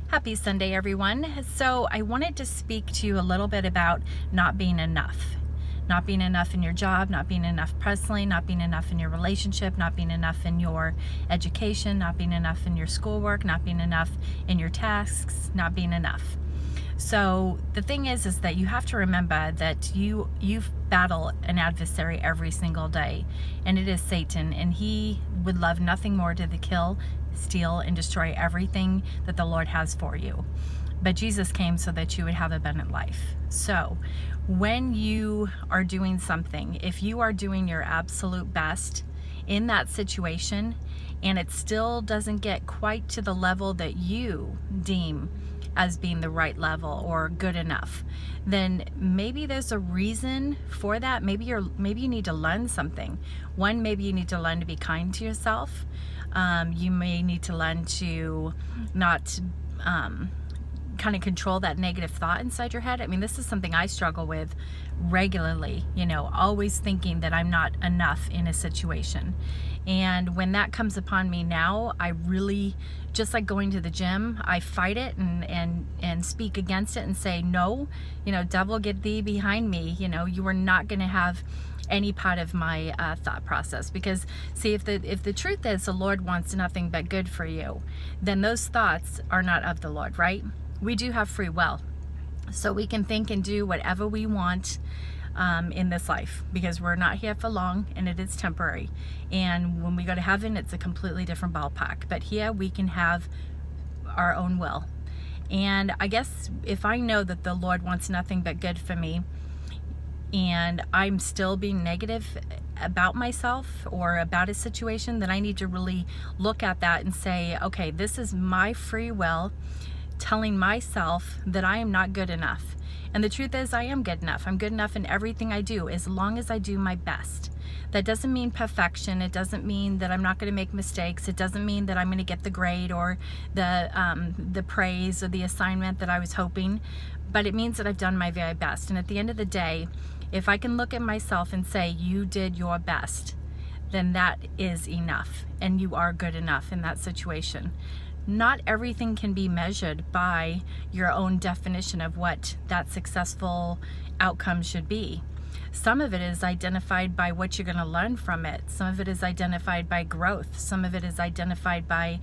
Happy Sunday, everyone. So I wanted to speak to you a little bit about not being enough. Not being enough in your job, not being enough personally, not being enough in your relationship, not being enough in your education, not being enough in your schoolwork, not being enough in your tasks, not being enough. So the thing is that you have to remember that you battle an adversary every single day, and it is Satan, and he would love nothing more to kill, steal, and destroy everything that the Lord has for you. But Jesus came so that you would have abundant life. So when you are doing something, if you are doing your absolute best in that situation and it still doesn't get quite to the level that you deem as being the right level or good enough, then maybe there's a reason for that. Maybe you need to learn something. One, maybe you need to learn to be kind to yourself. You may need to learn to not kind of control that negative thought inside your head. I mean, this is something I struggle with regularly, always thinking that I'm not enough in a situation. And when that comes upon me now, I really, just like going to the gym, I fight it and speak against it and say, no, devil, get thee behind me. You are not going to have any part of my thought process. Because see, if the truth is the Lord wants nothing but good for you, then those thoughts are not of the Lord, right? We do have free will, so we can think and do whatever we want in this life, because we're not here for long and it is temporary. And when we go to heaven, it's a completely different ballpark. But here we can have our own will. And I guess if I know that the Lord wants nothing but good for me, and I'm still being negative about myself or about a situation, then I need to really look at that and say, okay, this is my free will telling myself that I am not good enough. And the truth is, I am good enough. I'm good enough in everything I do, as long as I do my best. That doesn't mean perfection. It doesn't mean that I'm not going to make mistakes. It doesn't mean that I'm going to get the grade or the praise or the assignment that I was hoping. But it means that I've done my very best. And at the end of the day, if I can look at myself and say, you did your best, then that is enough. And you are good enough in that situation. Not everything can be measured by your own definition of what that successful outcome should be. Some of it is identified by what you're going to learn from it. Some of it is identified by growth. Some of it is identified by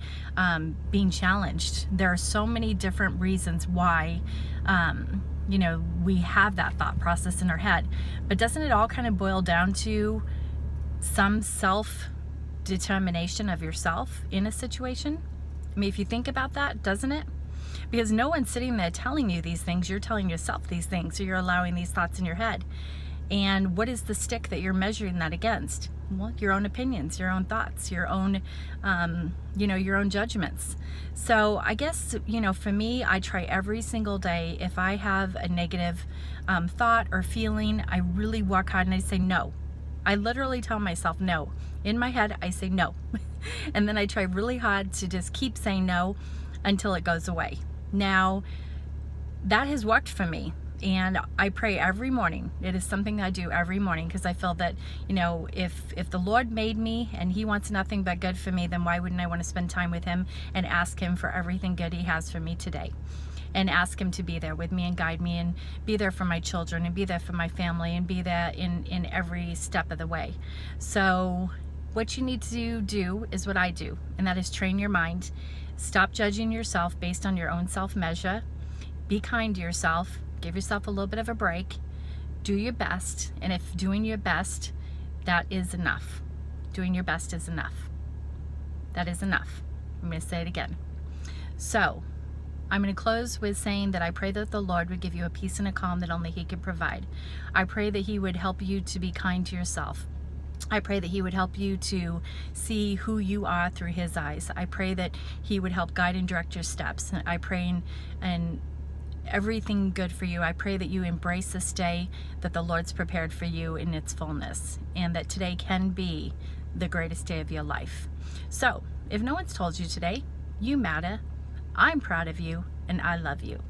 being challenged. There are so many different reasons why we have that thought process in our head. But doesn't it all kind of boil down to some self-determination of yourself in a situation? I mean, if you think about that, doesn't it? Because no one's sitting there telling you these things. You're telling yourself these things. So you're allowing these thoughts in your head. And what is the stick that you're measuring that against? Well, your own opinions, your own thoughts, your own, your own judgments. So I guess, for me, I try every single day. If I have a negative thought or feeling, I really work hard and I say no. I literally tell myself no. In my head, I say no. And then I try really hard to just keep saying no until it goes away. Now, that has worked for me. And I pray every morning. It is something I do every morning, because I feel that, if the Lord made me and He wants nothing but good for me, then why wouldn't I want to spend time with Him and ask Him for everything good He has for me today? And ask Him to be there with me and guide me and be there for my children and be there for my family and be there in every step of the way. So what you need to do is what I do, and that is train your mind. Stop judging yourself based on your own self-measure. Be kind to yourself. Give yourself a little bit of a break. Do your best. And if doing your best, that is enough. Doing your best is enough. That is enough. I'm going to say it again. So I'm going to close with saying that I pray that the Lord would give you a peace and a calm that only He can provide. I pray that He would help you to be kind to yourself. I pray that He would help you to see who you are through His eyes. I pray that He would help guide and direct your steps. I pray and everything good for you. I pray that you embrace this day that the Lord's prepared for you in its fullness, and that today can be the greatest day of your life. So, if no one's told you today, you matter, I'm proud of you, and I love you.